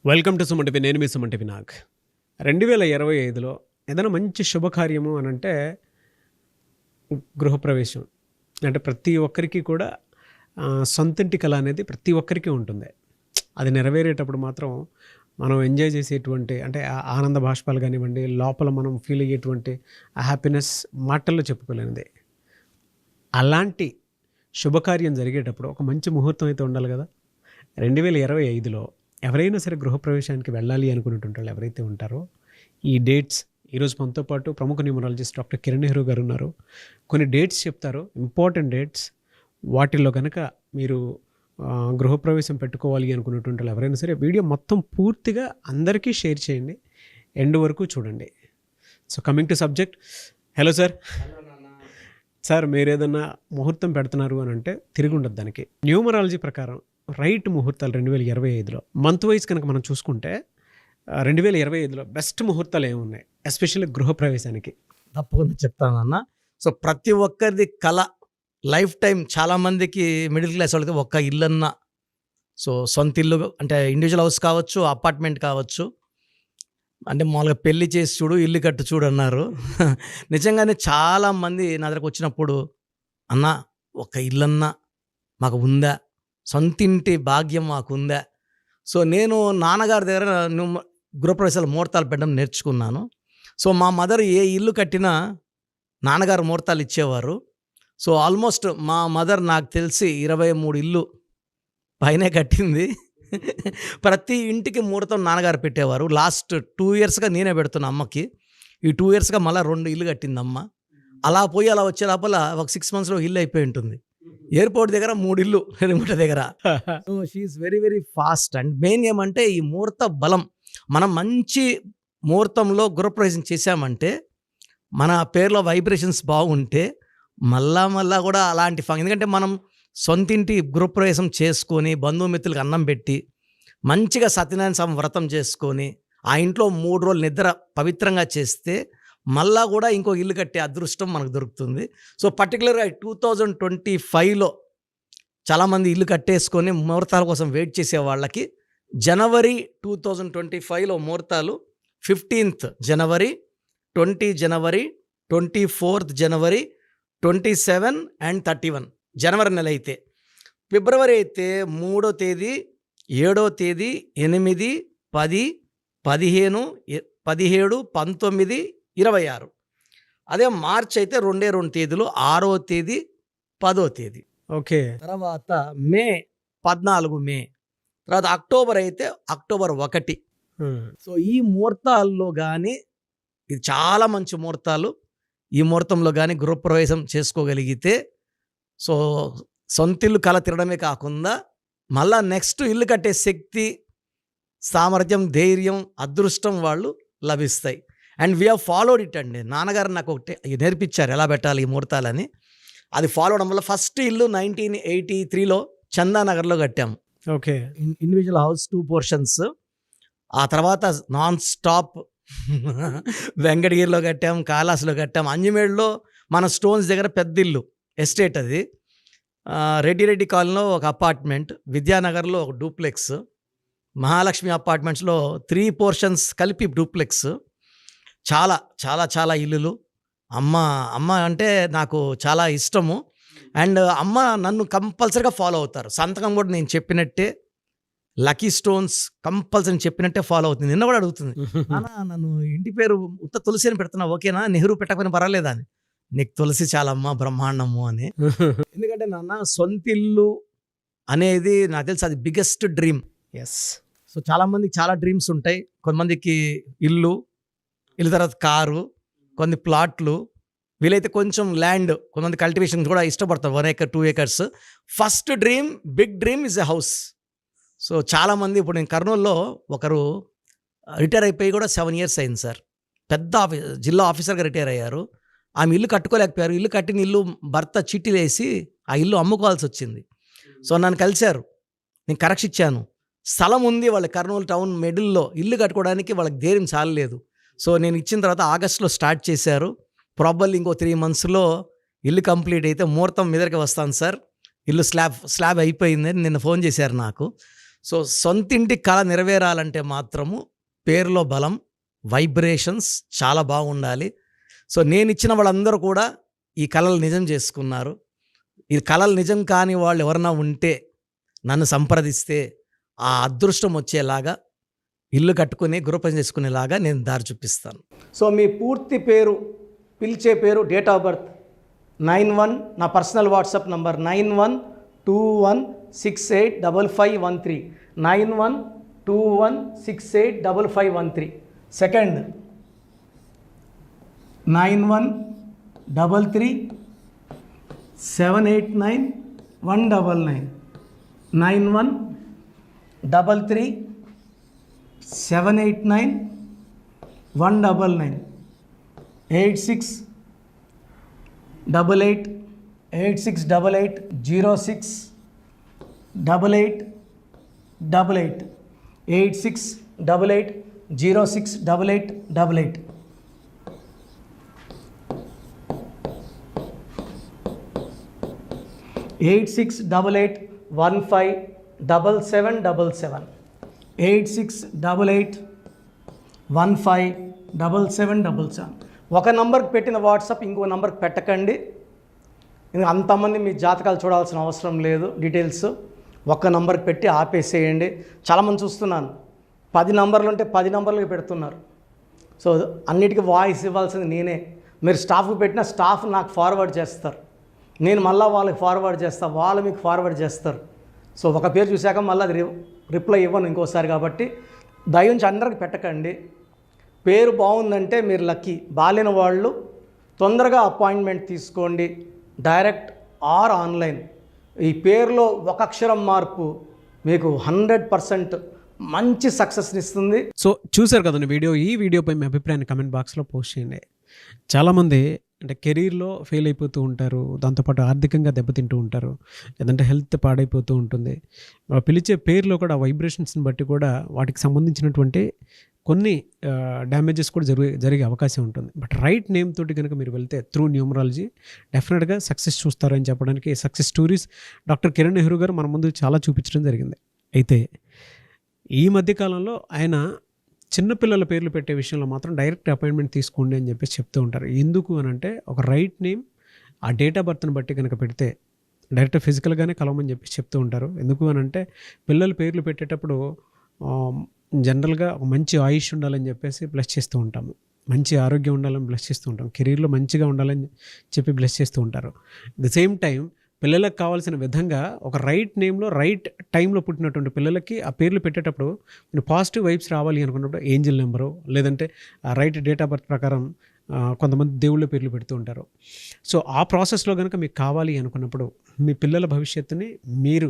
Welcome to Suman TV. నేను మీ Suman TV Nag. 2025లో ఏదైనా మంచి శుభకార్యము అని అంటే గృహప్రవేశం. అంటే ప్రతి ఒక్కరికి కూడా సొంతింటి కళ అనేది ప్రతి ఒక్కరికి ఉంటుంది. అది నెరవేరేటప్పుడు మాత్రం మనం ఎంజాయ్ చేసేటువంటి అంటే ఆనంద బాష్పాలు కానివ్వండి, లోపల మనం ఫీల్ అయ్యేటువంటి ఆ హ్యాపీనెస్ మాటల్లో చెప్పుకోలేనిది. అలాంటి శుభకార్యం జరిగేటప్పుడు ఒక మంచి ముహూర్తం అయితే ఉండాలి కదా. 2025లో ఎవరైనా సరే గృహప్రవేశానికి వెళ్ళాలి అనుకునేటువంటి వాళ్ళు ఎవరైతే ఉంటారో ఈ డేట్స్ ఈరోజు మనతో పాటు ప్రముఖ న్యూమరాలజిస్ట్ డాక్టర్ కిరణ్ నెహ్రూ గారు ఉన్నారు. కొన్ని డేట్స్ చెప్తారు, ఇంపార్టెంట్ డేట్స్. వాటిల్లో కనుక మీరు గృహప్రవేశం పెట్టుకోవాలి అనుకునేటువంటి వాళ్ళు ఎవరైనా సరే వీడియో మొత్తం పూర్తిగా అందరికీ షేర్ చేయండి, ఎండ్ వరకు చూడండి. So coming to subject. Hello sir. Sir, మీరు ఏదన్నా ముహూర్తం పెడుతున్నారు అని అంటే తిరిగి ఉండదు దానికి. న్యూమరాలజీ ప్రకారం రైట్ ముహూర్తాలు 2025లో మంత్ వైజ్ కనుక మనం చూసుకుంటే 2025లో బెస్ట్ ముహూర్తాలు ఏమున్నాయి, ఎస్పెషల్లీ గృహప్రవేశానికి? తప్పకుండా చెప్తానన్న. సో ప్రతి ఒక్కరిది కళ లైఫ్ టైం. చాలామందికి మిడిల్ క్లాస్ వాళ్ళకి ఒక్క ఇల్లన్న, సో సొంత ఇల్లు అంటే ఇండివిజువల్ హౌస్ కావచ్చు, అపార్ట్మెంట్ కావచ్చు. అంటే మామూలుగా పెళ్లి చేసి చూడు ఇల్లు కట్టు చూడు అన్నారు. నిజంగానే చాలామంది నా దగ్గరకు వచ్చినప్పుడు, అన్న ఒక ఇల్లన్నా మాకు ఉందా, సొంతింటి భాగ్యం మాకు ఉందా. సో నేను నాన్నగారి దగ్గర గృహప్రవేశాల ముహూర్తాలు పెట్టడం నేర్చుకున్నాను. సో మా మదర్ ఏ ఇల్లు కట్టినా నాన్నగారు ముహూర్తాలు ఇచ్చేవారు. సో ఆల్మోస్ట్ మా మదర్ నాకు తెలిసి 23 ఇల్లు పైనే కట్టింది. ప్రతి ఇంటికి ముహూర్తం నాన్నగారు పెట్టేవారు. లాస్ట్ 2 ఇయర్స్గా నేనే పెడుతున్నా అమ్మకి. ఈ 2 ఇయర్స్గా మళ్ళీ 2 ఇల్లు కట్టింది అమ్మ. అలా పోయి అలా వచ్చే లోపల ఒక 6 మంత్స్లో ఇల్లు అయిపోయి ఉంటుంది. ఎయిర్పోర్ట్ దగ్గర 3 ఇల్లు రిమోట్ దగ్గర. So she is very very fast. And main ఏమంటే ఈ ముహూర్త బలం. మనం మంచి ముహూర్తంలో గృహప్రవేశం చేశామంటే మన పేరులో వైబ్రేషన్స్ బాగుంటే మళ్ళా కూడా అలాంటి ఎందుకంటే మనం సొంతింటి గృహప్రవేశం చేసుకొని బంధుమిత్రులకు అన్నం పెట్టి మంచిగా సత్యనారాయణ స్వామి వ్రతం చేసుకొని ఆ ఇంట్లో 3 రోజులు నిద్ర పవిత్రంగా చేస్తే మళ్ళా కూడా ఇంకో ఇల్లు కట్టే అదృష్టం మనకు దొరుకుతుంది. సో పర్టికులర్గా 2025లో చాలామంది ఇల్లు కట్టేసుకొని ముహూర్తాల కోసం వెయిట్ చేసే వాళ్ళకి జనవరి 2025లో ముహూర్తాలు 15th January, 20 January, 24th January, 27 and 31 జనవరి నెల అయితే. ఫిబ్రవరి అయితే 3వ తేదీ, 7వ తేదీ, 8, 10, 15, 17, 19, 26. అదే మార్చ్ అయితే 2 తేదీలు, 6వ తేదీ, 10వ తేదీ. ఓకే. తర్వాత మే 14 మే. తర్వాత అక్టోబర్ అయితే అక్టోబర్ 1. సో ఈ ముహూర్తాల్లో కానీ ఇది చాలా మంచి ముహూర్తాలు. ఈ ముహూర్తంలో కానీ గృహప్రవేశం చేసుకోగలిగితే సో సొంతిల్లు కళ తిరగడమే కాకుండా మళ్ళా నెక్స్ట్ ఇల్లు కట్టే శక్తి, సామర్థ్యం, ధైర్యం, అదృష్టం వాళ్ళు లభిస్తాయి. And we have followed it అండి. నాన్నగారు నాకు ఒకటి నేర్పించారు ఎలా పెట్టాలి ఈ ముహూర్తాలని. అది ఫాలో అవడం వల్ల ఫస్ట్ ఇల్లు 1983లో చందానగర్లో కట్టాము. ఓకే. Individual house 2 portions. ఆ తర్వాత నాన్ స్టాప్ వెంకటగిరిలో కట్టాం, కాళాస్లో కట్టాం, అంజమేడ్లో మన స్టోన్స్ దగ్గర పెద్ద ఇల్లు ఎస్టేట్ అది. రెడ్డి కాలనీలో ఒక అపార్ట్మెంట్, విద్యానగర్లో ఒక డూప్లెక్స్, మహాలక్ష్మి అపార్ట్మెంట్స్లో 3 portions కలిపి డూప్లెక్స్. చాలా చాలా చాలా ఇల్లులు. అమ్మ అంటే నాకు చాలా ఇష్టము. అండ్ అమ్మ నన్ను కంపల్సరీగా ఫాలో అవుతారు. సంతకం కూడా నేను చెప్పినట్టే, లక్కీ స్టోన్స్ కంపల్సరీ చెప్పినట్టే ఫాలో అవుతుంది. నిన్న కూడా అడుగుతుంది, నన్ను ఇంటి పేరు ఉత్త తులసి అని పెడుతున్నా, ఓకేనా, నెహ్రూ పెట్టకపోయినా పర్వాలేదా అని. నీకు తులసి చాలమ్మా, బ్రహ్మాండము అని. ఎందుకంటే నాన్న సొంతిల్లు అనేది నాకు తెలిసి అది బిగ్గెస్ట్ డ్రీమ్. ఎస్. సో చాలామందికి చాలా డ్రీమ్స్ ఉంటాయి. కొంతమందికి ఇల్లు తర్వాత కారు, కొన్ని ప్లాట్లు, వీలైతే కొంచెం ల్యాండ్, కొంతమంది కల్టివేషన్ కూడా ఇష్టపడతారు, 1 acre 2 acres. First dream, big dream is a house. So చాలామంది ఇప్పుడు నేను కర్నూలులో ఒకరు రిటైర్ అయిపోయి కూడా 7 years అయింది సార్. పెద్ద జిల్లా ఆఫీసర్గా రిటైర్ అయ్యారు. ఆమె ఇల్లు కట్టుకోలేకపోయారు. ఇల్లు కట్టిన ఇల్లు భర్త చీటీలు వేసి ఆ ఇల్లు అమ్ముకోవాల్సి వచ్చింది. సో నన్ను కలిశారు, నేను కరెక్ట్ ఇచ్చాను. స్థలం ఉంది వాళ్ళ కర్నూలు టౌన్ మిడిల్లో, ఇల్లు కట్టుకోవడానికి వాళ్ళకి ధైర్యం చాలలేదు. సో నేను ఇచ్చిన తర్వాత ఆగస్టులో స్టార్ట్ చేశారు. ప్రాబబ్లీ ఇంకో 3 monthsలో ఇల్లు కంప్లీట్ అయితే ముహూర్తం మీదకి వస్తాను సార్. ఇల్లు స్లాబ్ అయిపోయిందని నిన్న ఫోన్ చేశారు నాకు. సో సొంతింటి కళ నెరవేరాలంటే మాత్రము పేరులో బలం, వైబ్రేషన్స్ చాలా బాగుండాలి. సో నేను ఇచ్చిన వాళ్ళందరూ కూడా ఈ కళలు నిజం చేసుకున్నారు. ఈ కళలు నిజం కాని వాళ్ళు ఎవరన్నా ఉంటే నన్ను సంప్రదిస్తే ఆ అదృష్టం వచ్చేలాగా, ఇల్లు కట్టుకుని గృహపని చేసుకునేలాగా నేను దారి చూపిస్తాను. సో మీ పూర్తి పేరు, పిలిచే పేరు, డేట్ ఆఫ్ బర్త్ 91, నా personal WhatsApp number 9121685513, 9121685513. Second 9133789199, 9133789199, 868886880688, 8688068888. Eight 8688157777, 8688157777. ఒక నంబర్కి పెట్టిన వాట్సాప్ ఇంకో నంబర్కి పెట్టకండి. అంతమంది మీ జాతకాలు చూడాల్సిన అవసరం లేదు. డీటెయిల్స్ ఒక్క నంబర్కి పెట్టి ఆపేసేయండి. చాలామంది చూస్తున్నాను 10 నంబర్లు ఉంటే 10 నంబర్లకి పెడుతున్నారు. సో అన్నిటికీ వాయిస్ ఇవ్వాల్సింది నేనే. మీరు స్టాఫ్కి పెట్టిన స్టాఫ్ నాకు ఫార్వర్డ్ చేస్తారు, నేను మళ్ళీ వాళ్ళకి ఫార్వర్డ్ చేస్తాను, వాళ్ళు మీకు ఫార్వర్డ్ చేస్తారు. సో ఒక పేరు చూశాక మళ్ళీ అది రిప్లై ఇవ్వను ఇంకోసారి. కాబట్టి దయించి అందరికి పెట్టకండి. పేరు బాగుందంటే మీరు లక్కీ. బాలేని వాళ్ళు తొందరగా అపాయింట్మెంట్ తీసుకోండి, డైరెక్ట్ ఆర్ ఆన్లైన్. ఈ పేరులో ఒక అక్షరం మార్పు మీకు 100% మంచి సక్సెస్ని ఇస్తుంది. సో చూశారు కదండి వీడియో. ఈ వీడియోపై మీ అభిప్రాయాన్ని కమెంట్ బాక్స్లో పోస్ట్ చేయండి. చాలామంది అంటే కెరీర్లో ఫెయిల్ అయిపోతూ ఉంటారు, దాంతోపాటు ఆర్థికంగా దెబ్బతింటూ ఉంటారు, లేదంటే హెల్త్ పాడైపోతూ ఉంటుంది. పిలిచే పేరులో కూడా వైబ్రేషన్స్ని బట్టి కూడా వాటికి సంబంధించినటువంటి కొన్ని డ్యామేజెస్ కూడా జరిగే అవకాశం ఉంటుంది. బట్ రైట్ నేమ్ తోటి కనుక మీరు వెళ్తే త్రూ న్యూమరాలజీ డెఫినెట్గా సక్సెస్ చూస్తారని చెప్పడానికి success stories doctor Kiran Nehru గారు మన ముందు చాలా చూపించడం జరిగింది. అయితే ఈ మధ్యకాలంలో ఆయన చిన్నపిల్లల పేర్లు పెట్టే విషయంలో మాత్రం డైరెక్ట్ అపాయింట్మెంట్ తీసుకోండి అని చెప్పేసి చెప్తూ ఉంటారు. ఎందుకు అని అంటే ఒక రైట్ నేమ్ ఆ డేట్ ఆఫ్ బర్త్ని బట్టి కనుక పెడితే డైరెక్ట్ ఫిజికల్గానే కలవమని చెప్పేసి చెప్తూ ఉంటారు. ఎందుకు అని అంటే పిల్లల పేర్లు పెట్టేటప్పుడు జనరల్గా మంచి ఆయుష్ ఉండాలని చెప్పేసి బ్లెస్ చేస్తూ ఉంటాము, మంచి ఆరోగ్యం ఉండాలని బ్లెస్ చేస్తూ ఉంటాం, కెరీర్లో మంచిగా ఉండాలని చెప్పి బ్లెస్ చేస్తూ ఉంటారు. ద సేమ్ టైం పిల్లలకు కావాల్సిన విధంగా ఒక రైట్ నేమ్లో రైట్ టైంలో పుట్టినటువంటి పిల్లలకి ఆ పేర్లు పెట్టేటప్పుడు మీరు పాజిటివ్ వైబ్స్ రావాలి అనుకున్నప్పుడు ఏంజిల్ నెంబరు లేదంటే రైట్ డేట్ ఆఫ్ బర్త్ ప్రకారం కొంతమంది దేవుళ్ళ పేర్లు పెడుతూ ఉంటారు. సో ఆ ప్రాసెస్లో కనుక మీకు కావాలి అనుకున్నప్పుడు మీ పిల్లల భవిష్యత్తుని మీరు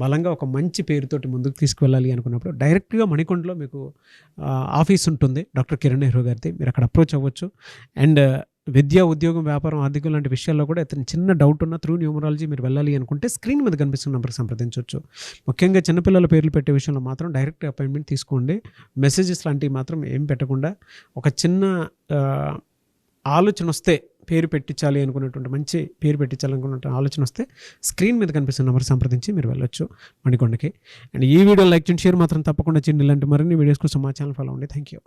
బలంగా ఒక మంచి పేరుతోటి ముందుకు తీసుకువెళ్ళాలి అనుకున్నప్పుడు డైరెక్ట్గా మణికొండలో మీకు ఆఫీస్ ఉంటుంది డాక్టర్ కిరణ్ నెహ్రూ గారిది. మీరు అక్కడ అప్రోచ్ అవ్వచ్చు. అండ్ విద్య, ఉద్యోగం, వ్యాపారం, ఆర్థికం లాంటి విషయాల్లో కూడా అతను చిన్న డౌట్ ఉన్న త్రూ న్యూమరాలజీ మీరు వెళ్ళాలి అనుకుంటే స్క్రీన్ మీద కనిపిస్తున్న నెంబర్కి సంప్రదించవచ్చు. ముఖ్యంగా చిన్నపిల్లల పేర్లు పెట్టే విషయంలో మాత్రం డైరెక్ట్ అపాయింట్మెంట్ తీసుకోండి. మెసేజెస్ లాంటివి మాత్రం ఏం పెట్టకుండా ఒక చిన్న ఆలోచన వస్తే పేరు పెట్టించాలి అనుకున్నటువంటి మంచి పేరు పెట్టించాలనుకున్న ఆలోచన వస్తే స్క్రీన్ మీద కనిపిస్తున్న నెంబర్ సంప్రదించి మీరు వెళ్ళొచ్చు మణికొండకి. అండ్ ఈ వీడియో లైక్ చేయండి, షేర్ మాత్రం తప్పకుండా చేయండి. ఇలాంటి మరిన్ని వీడియోస్ కోసం మా ఛానల్ ఫాలో అవ్వండి. Thank you.